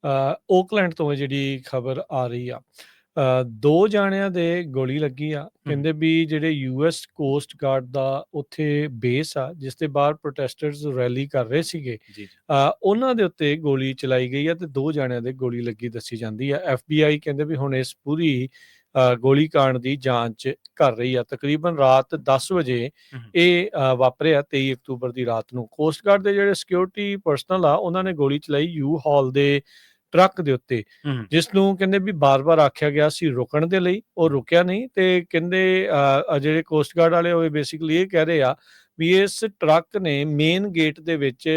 Auckland ਤੋਂ ਜਿਹੜੀ ਖਬਰ ਆ ਰਹੀ ਆ। 2 ਜਾਣਿਆਂ ਦੇ ਗੋਲੀ ਲੱਗੀ ਆ। ਕਹਿੰਦੇ ਵੀ ਜਿਹੜੇ ਯੂਐਸ ਕੋਸਟ ਗਾਰਡ ਦਾ ਉੱਥੇ ਬੇਸ ਆ, ਜਿਸ ਦੇ ਬਾਹਰ ਪ੍ਰੋਟੈਸਟਰਸ ਰੈਲੀ ਕਰ ਰਹੇ ਸੀਗੇ, ਜੀ, ਜੀ। ਉਹਨਾਂ ਦੇ ਉੱਤੇ ਗੋਲੀ ਚਲਾਈ ਗਈ ਆ ਤੇ 2 ਜਾਣਿਆਂ ਦੇ ਗੋਲੀ ਲੱਗੀ ਦੱਸੀ ਜਾਂਦੀ ਆ। FBI ਕਹਿੰਦੇ ਵੀ ਹੁਣ ਇਸ ਪੂਰੀ ਗੋਲੀਕਾਂਡ ਦੀ ਜਾਂਚ ਕਰ ਰਹੀ ਆ। ਤਕਰੀਬਨ ਰਾਤ 10 ਵਜੇ ਇਹ ਵਾਪਰਿਆ 23 ਅਕਤੂਬਰ ਦੀ ਰਾਤ ਨੂੰ। ਕੋਸਟ ਗਾਰਡ ਦੇ ਜਿਹੜੇ ਸਿਕਿਉਰਿਟੀ ਪਰਸਨਲ ਆ, ਉਹਨਾਂ ਨੇ ਗੋਲੀ ਚਲਾਈ ਯੂ ਹਾਲ ਦੇ ਟਰੱਕ ਦੇ ਉੱਤੇ, ਜਿਸ ਨੂੰ ਕਹਿੰਦੇ ਵੀ ਬਾਰ-ਬਾਰ ਆਖਿਆ ਗਿਆ ਸੀ ਰੁਕਣ ਦੇ ਲਈ, ਉਹ ਰੁਕਿਆ ਨਹੀਂ। ਤੇ ਕਹਿੰਦੇ ਜਿਹੜੇ ਕੋਸਟ ਗਾਰਡ ਵਾਲੇ ਉਹ ਬੇਸਿਕਲੀ ਇਹ ਕਹਿ ਰਹੇ ਆ ਵੀ ਇਸ ਟਰੱਕ ਨੇ ਮੇਨ ਗੇਟ ਦੇ ਵਿੱਚ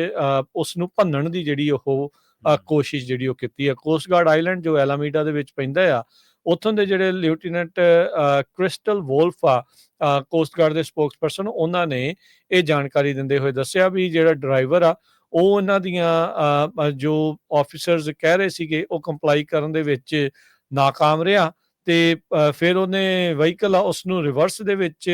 ਉਸ ਨੂੰ ਭੰਨਣ ਦੀ ਜਿਹੜੀ ਉਹ ਕੋਸ਼ਿਸ਼ ਜਿਹੜੀ ਉਹ ਕੀਤੀ ਆ। ਕੋਸਟ ਗਾਰਡ ਆਈਲੈਂਡ ਜੋ ਐਲਾਮੀਡਾ ਦੇ ਵਿੱਚ ਪੈਂਦਾ ਆ, ਉੱਥੋਂ ਦੇ ਜਿਹੜੇ ਲੈਫਟੀਨੈਂਟ ਕ੍ਰਿਸਟਲ ਵੋਲਫ ਆ, ਕੋਸਟ ਗਾਰਡ ਦੇ ਸਪੋਕਸਪਰਸਨ, ਉਹਨਾਂ ਨੇ ਇਹ ਜਾਣਕਾਰੀ ਦਿੰਦੇ ਹੋਏ ਦੱਸਿਆ ਵੀ ਜਿਹੜਾ ਡਰਾਈਵਰ ਆ ਉਹ ਉਹਨਾਂ ਦੀਆਂ ਜੋ ਆਫਿਸਰਸ ਕਹਿ ਰਹੇ ਸੀਗੇ ਉਹ ਕੰਪਲਾਈ ਕਰਨ ਦੇ ਵਿੱਚ ਨਾਕਾਮ ਰਿਹਾ ਤੇ ਫਿਰ ਉਹਨੇ ਵਹੀਕਲ ਆ ਉਸ ਨੂੰ ਰਿਵਰਸ ਦੇ ਵਿੱਚ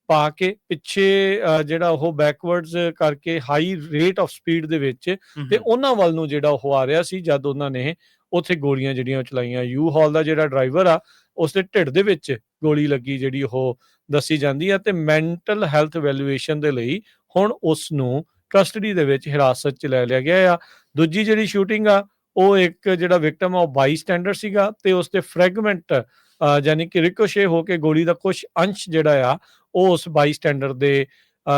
ਪਾ ਕੇ ਪਿੱਛੇ ਜਿਹੜਾ ਉਹ ਬੈਕਵਰਡਸ ਕਰਕੇ ਹਾਈ ਰੇਟ ਆਫ ਸਪੀਡ ਦੇ ਵਿੱਚ ਤੇ ਉਹਨਾਂ ਵੱਲ ਨੂੰ ਜਿਹੜਾ ਉਹ ਆ ਰਿਹਾ ਸੀ, ਜਦ ਉਹਨਾਂ ਨੇ ਉੱਥੇ ਗੋਲੀਆਂ ਜਿਹੜੀਆਂ ਚਲਾਈਆਂ। ਯੂ ਹਾਲ ਦਾ ਜਿਹੜਾ ਡਰਾਈਵਰ ਆ ਉਸ ਦੇ ਢਿੱਡ ਦੇ ਵਿੱਚ ਗੋਲੀ ਲੱਗੀ ਜਿਹੜੀ ਉਹ ਦੱਸੀ ਜਾਂਦੀ ਆ ਤੇ ਮੈਂਟਲ ਹੈਲਥ ਵੈਲੂਏਸ਼ਨ ਦੇ ਲਈ ਹੁਣ ਉਸ ਨੂੰ ਕਸਟਡੀ ਦੇ ਵਿੱਚ ਹਿਰਾਸਤ 'ਚ ਲੈ ਲਿਆ ਗਿਆ ਆ। ਦੂਜੀ ਜਿਹੜੀ ਸ਼ੂਟਿੰਗ ਆ ਉਹ ਇੱਕ ਜਿਹੜਾ ਵਿਕਟਮ ਆ ਉਹ ਬਾਈ ਸਟੈਂਡਰ ਸੀਗਾ ਤੇ ਉਸ ਦੇ ਫਰੈਗਮੈਂਟ ਯਾਨੀ ਕਿ ਰਿਕੋਸ਼ੇ ਹੋ ਕੇ ਗੋਲੀ ਦਾ ਕੁਝ ਅੰਸ਼ ਜਿਹੜਾ ਆ ਉਹ ਉਸ ਬਾਈ ਸਟੈਂਡਰ ਦੇ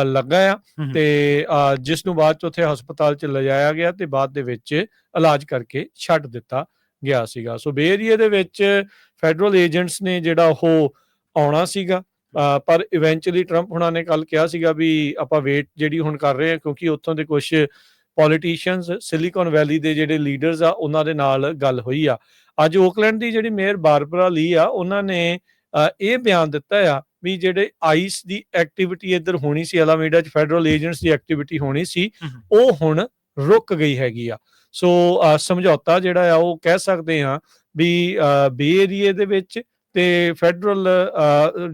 ਲੱਗਾ ਆ ਤੇ ਜਿਸ ਨੂੰ ਬਾਅਦ 'ਚ ਉੱਥੇ ਹਸਪਤਾਲ 'ਚ ਲਿਜਾਇਆ ਗਿਆ ਤੇ ਬਾਅਦ ਦੇ ਵਿੱਚ ਇਲਾਜ ਕਰਕੇ ਛੱਡ ਦਿੱਤਾ ਗਿਆ ਸੀਗਾ। ਸੋ ਬੇ ਏਰੀਏ ਦੇ ਵਿੱਚ ਫੈਡਰਲ ਏਜੰਟਸ ਨੇ ਜਿਹੜਾ ਉਹ ਆਉਣਾ ਸੀਗਾ, ਪਰ ਇਵੈਂਚੁਅਲੀ ਟਰੰਪ ਹੁਣਾਂ ਨੇ ਕੱਲ ਕਿਹਾ ਸੀਗਾ ਵੀ ਆਪਾਂ ਵੇਟ ਜਿਹੜੀ ਹੁਣ ਕਰ ਰਹੇ ਹਾਂ, ਕਿਉਂਕਿ ਉੱਥੋਂ ਦੇ ਕੁਝ ਪੋਲੀਟੀਸ਼ੀਅਨਸ, ਸਿਲੀਕਨ ਵੈਲੀ ਦੇ ਜਿਹੜੇ ਲੀਡਰਸ ਆ, ਉਹਨਾਂ ਦੇ ਨਾਲ ਗੱਲ ਹੋਈ ਆ। ਅੱਜ ਓਕਲੈਂਡ ਦੀ ਜਿਹੜੀ ਮੇਅਰ ਬਾਰਬਰਾ ਲੀ ਆ, ਉਹਨਾਂ ਨੇ ਇਹ ਬਿਆਨ ਦਿੱਤਾ ਆ ਵੀ ਜਿਹੜੇ ਆਈਸ ਦੀ ਐਕਟੀਵਿਟੀ ਇੱਧਰ ਹੋਣੀ ਸੀ, ਐਲਾਮੀਡਾ 'ਚ ਫੈਡਰਲ ਏਜੰਟਸ ਦੀ ਐਕਟੀਵਿਟੀ ਹੋਣੀ ਸੀ, ਉਹ ਹੁਣ ਰੁਕ ਗਈ ਹੈਗੀ ਆ। ਸੋ ਸਮਝੌਤਾ ਜਿਹੜਾ ਆ ਉਹ ਕਹਿ ਸਕਦੇ ਹਾਂ ਵੀ ਬੇ ਏਰੀਏ ਦੇ ਵਿੱਚ ਤੇ ਫੈਡਰਲ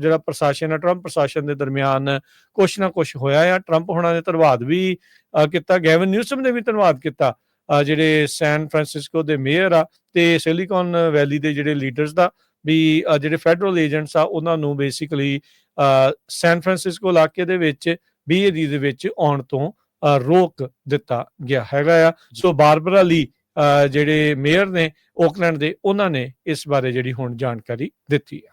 ਜਿਹੜਾ ਪ੍ਰਸ਼ਾਸਨ ਆ, ਟਰੰਪ ਪ੍ਰਸ਼ਾਸਨ ਦੇ ਦਰਮਿਆਨ ਕੁਛ ਨਾ ਕੁਛ ਹੋਇਆ ਆ। ਟਰੰਪ ਹੁਣਾਂ ਨੇ ਧੰਨਵਾਦ ਵੀ ਕੀਤਾ, ਗੈਵਨ ਨਿਊਸਮ ਨੇ ਵੀ ਧੰਨਵਾਦ ਕੀਤਾ ਜਿਹੜੇ ਸੈਨ ਫਰਾਂਸਿਸਕੋ ਦੇ ਮੇਅਰ ਆ ਤੇ ਸਿਲੀਕਨ ਵੈਲੀ ਦੇ ਜਿਹੜੇ ਲੀਡਰਸ ਦਾ, ਵੀ ਜਿਹੜੇ ਫੈਡਰਲ ਏਜੰਟਸ ਆ ਉਹਨਾਂ ਨੂੰ ਬੇਸਿਕਲੀ ਸੈਨ ਫਰਾਂਸਿਸਕੋ ਇਲਾਕੇ ਦੇ ਵਿੱਚ ਬੇ ਏਰੀਏ ਦੇ ਵਿੱਚ ਆਉਣ ਤੋਂ ਰੋਕ ਦਿੱਤਾ ਗਿਆ ਹੈਗਾ ਆ। ਸੋ ਬਾਰਬਰਾ ਲੀ ਜਿਹੜੇ ਮੇਅਰ ਨੇ ਓਕਲੈਂਡ ਦੇ, ਉਹਨਾਂ ਨੇ ਇਸ ਬਾਰੇ ਜਿਹੜੀ ਹੁਣ ਜਾਣਕਾਰੀ ਦਿੱਤੀ ਆ।